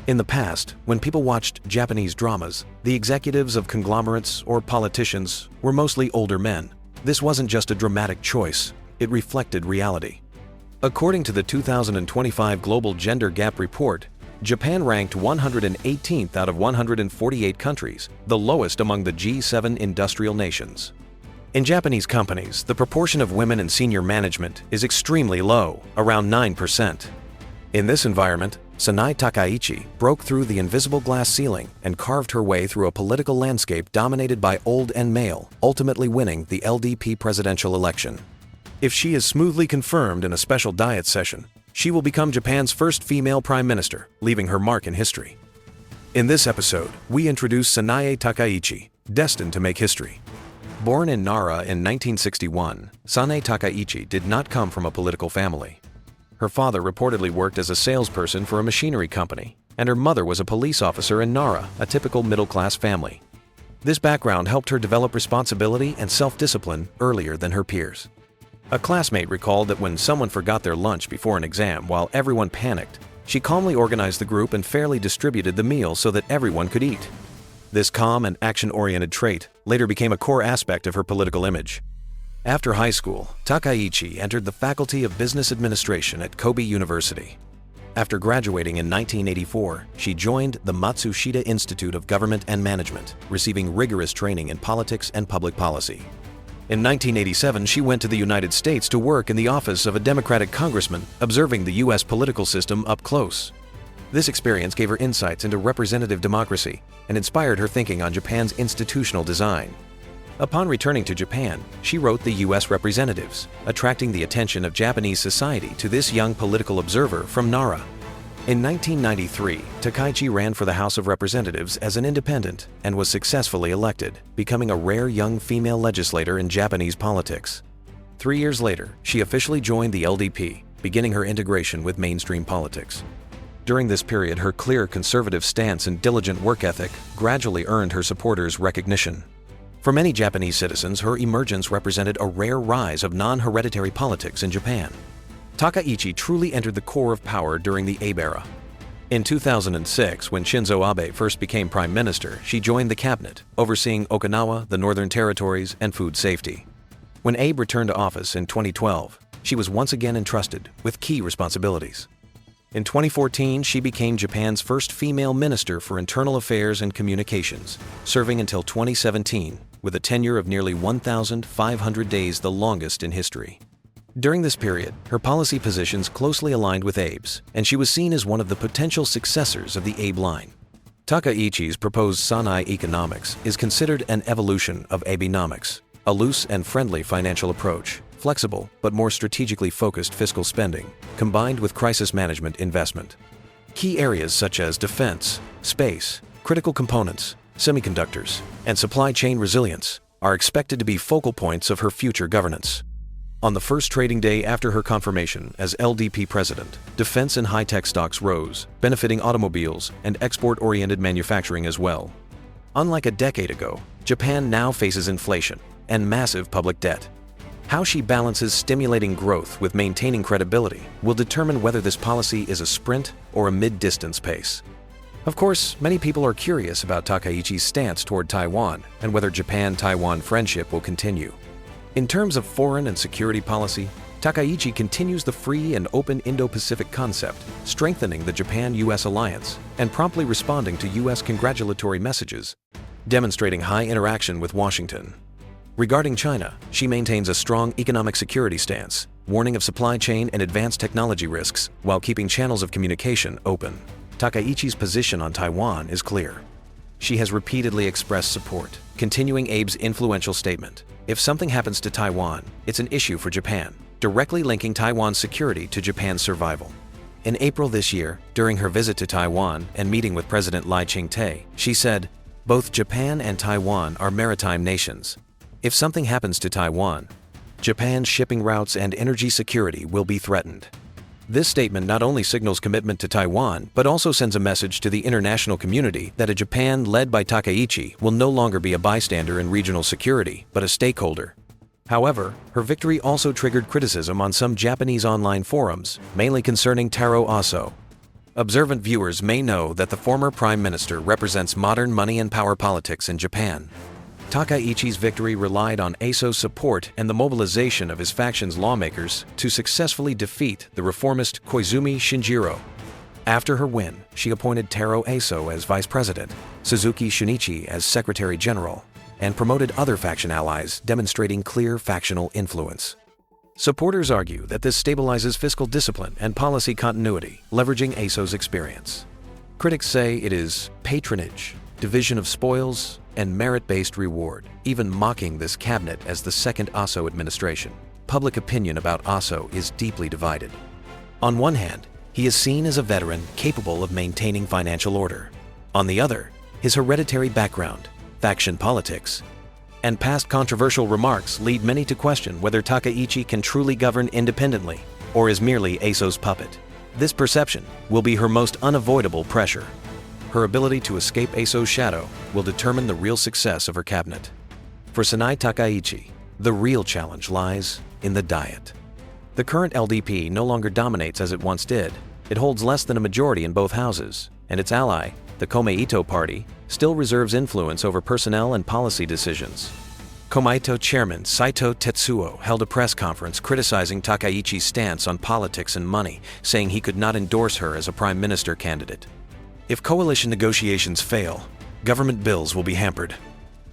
In the past, when people watched Japanese dramas, the executives of conglomerates or politicians were mostly older men. This wasn't just a dramatic choice, it reflected reality. According to the 2025 Global Gender Gap Report, Japan ranked 118th out of 148 countries, the lowest among the G7 industrial nations. In Japanese companies, the proportion of women in senior management is extremely low, around 9%. In this environment, Sanae Takaichi broke through the invisible glass ceiling and carved her way through a political landscape dominated by old and male, ultimately winning the LDP presidential election. If she is smoothly confirmed in a special diet session, she will become Japan's first female prime minister, leaving her mark in history. In this episode, we introduce Sanae Takaichi, destined to make history. Born in Nara in 1961, Sanae Takaichi did not come from a political family. Her father reportedly worked as a salesperson for a machinery company, and her mother was a police officer in Nara, a typical middle-class family. This background helped her develop responsibility and self-discipline earlier than her peers. A classmate recalled that when someone forgot their lunch before an exam while everyone panicked, she calmly organized the group and fairly distributed the meal so that everyone could eat. This calm and action-oriented trait later became a core aspect of her political image. After high school, Takaichi entered the Faculty of Business Administration at Kobe University. After graduating in 1984, she joined the Matsushita Institute of Government and Management, receiving rigorous training in politics and public policy. In 1987, she went to the United States to work in the office of a Democratic congressman, observing the U.S. political system up close. This experience gave her insights into representative democracy and inspired her thinking on Japan's institutional design. Upon returning to Japan, she wrote the U.S. Representatives, attracting the attention of Japanese society to this young political observer from Nara. In 1993, Takaichi ran for the House of Representatives as an independent and was successfully elected, becoming a rare young female legislator in Japanese politics. 3 years later, she officially joined the LDP, beginning her integration with mainstream politics. During this period, her clear conservative stance and diligent work ethic gradually earned her supporters recognition. For many Japanese citizens, her emergence represented a rare rise of non-hereditary politics in Japan. Takaichi truly entered the core of power during the Abe era. In 2006, when Shinzo Abe first became prime minister, she joined the cabinet, overseeing Okinawa, the Northern Territories, and food safety. When Abe returned to office in 2012, she was once again entrusted with key responsibilities. In 2014, she became Japan's first female minister for internal affairs and communications, serving until 2017, with a tenure of nearly 1,500 days, the longest in history. During this period, her policy positions closely aligned with Abe's, and she was seen as one of the potential successors of the Abe line. Takaichi's proposed Sanae economics is considered an evolution of Abenomics, a loose and friendly financial approach, flexible but more strategically focused fiscal spending, combined with crisis management investment. Key areas such as defense, space, critical components, semiconductors, and supply chain resilience are expected to be focal points of her future governance. On the first trading day after her confirmation as LDP president, defense and high-tech stocks rose, benefiting automobiles and export-oriented manufacturing as well. Unlike a decade ago, Japan now faces inflation and massive public debt. How she balances stimulating growth with maintaining credibility will determine whether this policy is a sprint or a mid-distance pace. Of course, many people are curious about Takaichi's stance toward Taiwan and whether Japan-Taiwan friendship will continue. In terms of foreign and security policy, Takaichi continues the free and open Indo-Pacific concept, strengthening the Japan-US alliance and promptly responding to US congratulatory messages, demonstrating high interaction with Washington. Regarding China, she maintains a strong economic security stance, warning of supply chain and advanced technology risks while keeping channels of communication open. Takaichi's position on Taiwan is clear. She has repeatedly expressed support, continuing Abe's influential statement, "If something happens to Taiwan, it's an issue for Japan," directly linking Taiwan's security to Japan's survival. In April this year, during her visit to Taiwan and meeting with President Lai Ching-te, she said, "Both Japan and Taiwan are maritime nations. If something happens to Taiwan, Japan's shipping routes and energy security will be threatened." This statement not only signals commitment to Taiwan, but also sends a message to the international community that a Japan led by Takaichi will no longer be a bystander in regional security, but a stakeholder. However, her victory also triggered criticism on some Japanese online forums, mainly concerning Taro Aso. Observant viewers may know that the former prime minister represents modern money and power politics in Japan. Takaichi's victory relied on Aso's support and the mobilization of his faction's lawmakers to successfully defeat the reformist Koizumi Shinjiro. After her win, she appointed Taro Aso as vice president, Suzuki Shunichi as secretary general, and promoted other faction allies, demonstrating clear factional influence. Supporters argue that this stabilizes fiscal discipline and policy continuity, leveraging Aso's experience. Critics say it is patronage, division of spoils, and merit-based reward, even mocking this cabinet as the second Aso administration. Public opinion about Aso is deeply divided. On one hand, he is seen as a veteran capable of maintaining financial order. On the other, his hereditary background, faction politics, and past controversial remarks lead many to question whether Takaichi can truly govern independently or is merely Aso's puppet. This perception will be her most unavoidable pressure. Her ability to escape Aso's shadow will determine the real success of her cabinet. For Sanae Takaichi, the real challenge lies in the Diet. The current LDP no longer dominates as it once did. It holds less than a majority in both houses, and its ally, the Komeito Party, still reserves influence over personnel and policy decisions. Komeito chairman Saito Tetsuo held a press conference criticizing Takaichi's stance on politics and money, saying he could not endorse her as a prime minister candidate. If coalition negotiations fail, government bills will be hampered.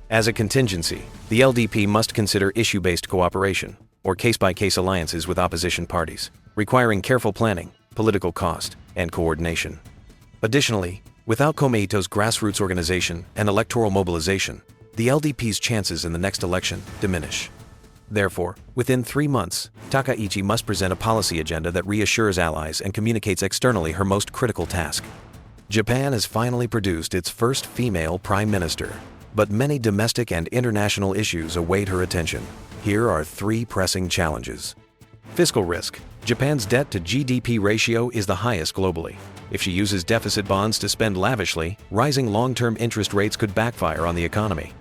As a contingency, the LDP must consider issue-based cooperation, or case-by-case alliances with opposition parties, requiring careful planning, political cost, and coordination. Additionally, without Komeito's grassroots organization and electoral mobilization, the LDP's chances in the next election diminish. Therefore, within 3 months, Takaichi must present a policy agenda that reassures allies and communicates externally her most critical task. Japan has finally produced its first female prime minister, but many domestic and international issues await her attention. Here are 3 pressing challenges. Fiscal risk. Japan's debt-to-GDP ratio is the highest globally. If she uses deficit bonds to spend lavishly, rising long-term interest rates could backfire on the economy.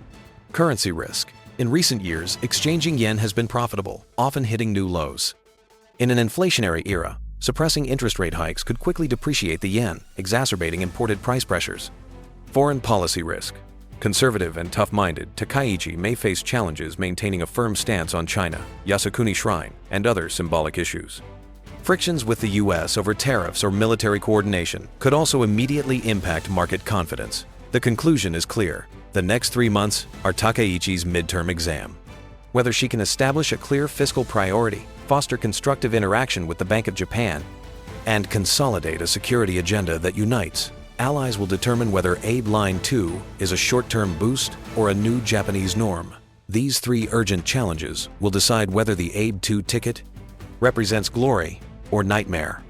Currency risk. In recent years, exchanging yen has been profitable, often hitting new lows. In an inflationary era, suppressing interest rate hikes could quickly depreciate the yen, exacerbating imported price pressures. Foreign policy risk. Conservative and tough-minded, Takaichi may face challenges maintaining a firm stance on China, Yasukuni Shrine, and other symbolic issues. Frictions with the US over tariffs or military coordination could also immediately impact market confidence. The conclusion is clear. The next 3 months are Takaichi's midterm exam. Whether she can establish a clear fiscal priority, foster constructive interaction with the Bank of Japan, and consolidate a security agenda that unites, allies will determine whether Abe Line 2 is a short-term boost or a new Japanese norm. These 3 urgent challenges will decide whether the Abe 2 ticket represents glory or nightmare.